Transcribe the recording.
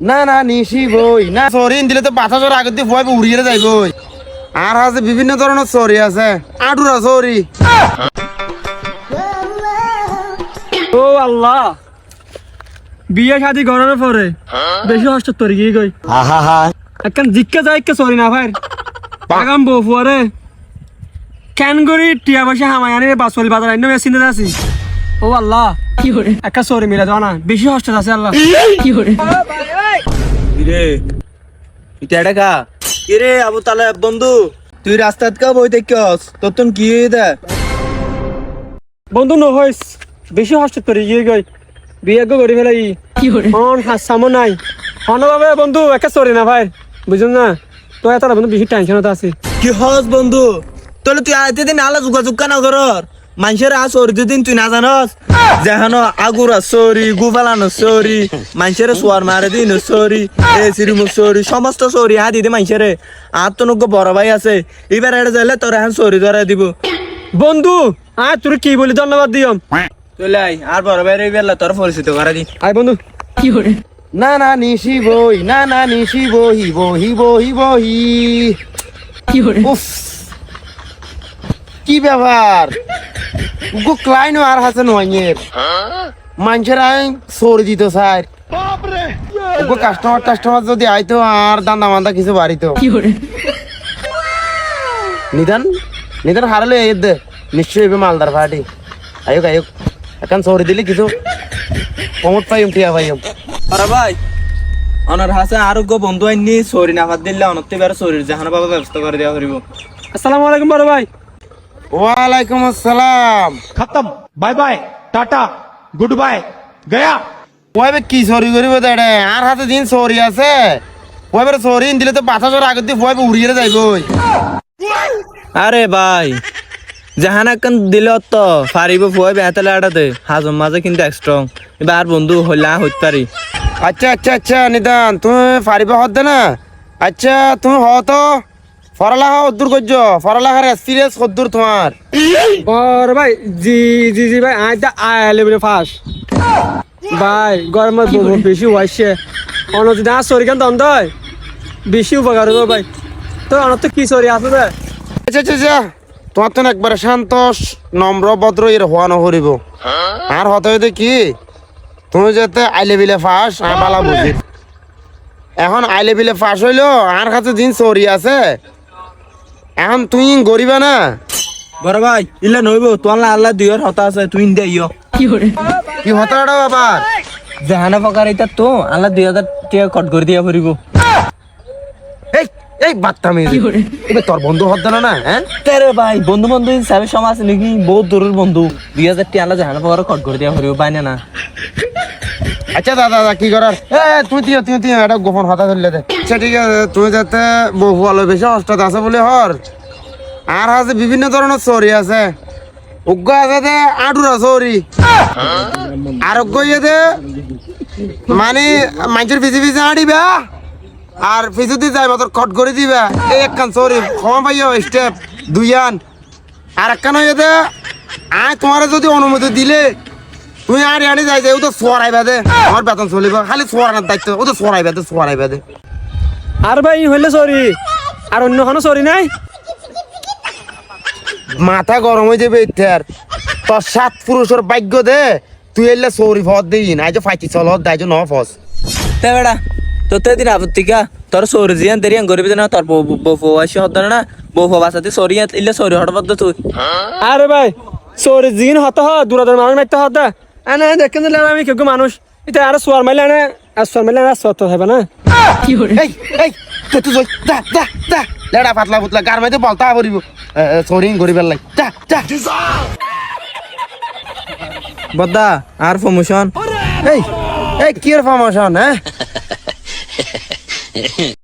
না না নিশি বই না সরি দিলে তো বাতাসের আগত দিয়ে ভয় উড়িয়ে যাইব আর আছে বিভিন্ন ধরনের সরি আছে আটুরা সরি ও আল্লাহ বিয়ে শাদি করার পরে বেশি কষ্ট তরি গিয়ে গই একখান জিজ্ঞা যায় কে সরি না ভাই আগাম বউ ফুয়ারে কেন করি টিয়া পয়সা হামাই আনি বাসলি বাজার আইন চিন্তা আছি ও আল্লাহ কি করে একটা সরি মিলে যাও না বেশি কষ্ট আছে আল্লাহ কি করে রে এটা কা রে আবু তালে বন্ধু তুই রাস্তাত কা বই দেখিস তোর তুন কি দে বন্ধু নহইস বেশি কষ্ট তরি গিয়ে গই বিয়ে করি ফেলাই কি করে অন হাসামো নাই অনভাবে বন্ধু একটা সরি না ভাই বুঝুন না তো এত বন্ধু বেশি টেনশনত আছে কি হস বন্ধু তোলে তুই আইতে দিন আলা যোগাযোগ কানা করর মানুষের আ সরি দিন তুই না জানস যেহানো আগুরা সরি গুফালানো সরি মানুষের সোয়ার মারে দিন সরি এ সিরিমু সরি সমস্ত সরি হা দিদি মানুষের আর তো নগ বড় ভাই আছে এবার এটা যাইলে তোর এখন সরি ধরা দিব বন্ধু আয় তোর কি বলি ধন্যবাদ দিয়ম চলে আই আর বড় ভাই এই বেলা তোর পরিচিত করা দি আয় বন্ধু কি করে না না নিশি বই না না নিশি বহি বহি বহি বহি কি করে উফ কি ব্যাপার গো ক্লাইন আর হাসেন ওয়াইয়ের মানুষের আই সরি দিত স্যার গো কাস্টমার যদি আইতো আর দান্দা মান্দা কিছু বাড়িতো কি করে নিদান নিদান হারালে এই দে নিশ্চয়ই এবে মালদার পার্টি আয়ুক আয়ুক এখন সরি দিলি কিছু কমট পাইম টিয়া পাইম আরে ভাই অনার হাসে আরোগ্য বন্ধু আইনি সরি না ভাত দিলে অনতে বের সরির জাহান বাবা ব্যবস্থা করে দেওয়া হরিব আসসালামু আলাইকুম বড় ভাই ওয়ালাইকুম আসসালাম खत्म bye bye tata good bye गया ওইবে কি সরি করিব দেড়ে আর হাতে দিন সরি আছে ওইবে সরি দিলে তো বাতাসের আগত দিয়ে ভয় উড়িয়ে যাইব আরে ভাই জাহান একখান দিলে তো পারিব ফুয়াই বেহাতালে আড়াতে হাজম মাঝে কিন্তু স্ট্রং এবার বন্ধু হইলা হইতে পারি আচ্ছা আচ্ছা আচ্ছা নিদান তুমি পারিব হত না আচ্ছা তুমি হতো ফরালাহা উদ্দুর করছ ফরালাহার এক্সপিরিয়েন্স কদ্দুর তোমার বড় ভাই জি জি জি ভাই আয় দা আইলে বলে ফাস ভাই গরমের বেশি হইছে অন যদি আর সরি কেন দন্দ বেশি উপকার হবে ভাই তো অন তো কি সরি আছে রে আচ্ছা আচ্ছা আচ্ছা তোমার তো একবারে শান্ত নম্র ভদ্র এর হওয়া নহরিব আর হতে হইতে কি তুমি যাতে আইলে বিলে ফাঁস আর বালা বুঝি এখন আইলে বিলে ফাঁস হইলো আর কাছে দিন সরি আছে এখন তুই গরিবা না বড় ভাই ইলা নইব তোলা আল্লাহ দুইয়ের হতা আছে তুই দে ইয় কি হতাটা আবার জাহানা ফকার এটা তো আল্লাহ 2000 টাকা কট করে দিয়া পড়িব এই এই বাত্তামি এবার তোর বন্ধু হত না হ্যাঁ তেরে ভাই বন্ধু বন্ধু হিসাবে সমাজ নাকি বহুত দূরের বন্ধু 2000 টাকা আল্লাহ জাহানা ফকার কট করে দিয়া পড়িব বাইনা না আচ্ছা দাদা দাদা কি করার তুই তুই একটা গোপন হতা ধরলে দে আচ্ছা ঠিক আছে তুই যাতে বহু আলো বেশি অষ্টাত আছে বলে হর আর আছে বিভিন্ন ধরনের সরি আছে উগ্র আছে দে আটুরা সরি আর উগ্র ইয়েতে মানে মানুষের পিছে পিছে আড়িবা আর পিছু দিয়ে যাইবা তোর খট করে দিবা এই একখান সরি ক্ষমা পাইও স্টেপ দুইয়ান আর একখান ইয়েতে আয় তোমার যদি অনুমতি দিলে তুই আর আনি যাই যাই ও তো সোয়ারাইবা দে আমার বেতন চলিব খালি সোয়ারানোর দায়িত্ব ও তো সোয়ারাইবা দে আর ভাই হইলে সরি আর অন্য কোনো সরি নাই মাথা গরম হয়ে যাবে ইত্যার তোর 7 পুরুষের ভাগ্য দে তুই এলে সরি ফদ দিই না যে ফাইতি চল দাই যে ন ফস তে বেড়া তো তে দিন আপত্তিকা তোর সরি জিয়ান দেরিয়ান গরিব না তোর বউ আসি হত না বউ বাসাতে সরি ইলে সরি হটবদ তুই আরে ভাই সরি জিন হত হ দূরাদূর মানুষ মারতে হত আনে দেখেন দিলে আমি কেউ মানুষ এটা আর সোয়ার মাইলে আনে আর সোয়ার মাইলে আর সত হবে না কি করে এই এই তুই তুই দা দা দা লেডা পাতলা পুতলা গার মাইতে বলতা করিব সরি গরিবের লাই দা দা বদ্দা আর প্রমোশন এই এই কি এর প্রমোশন হ্যাঁ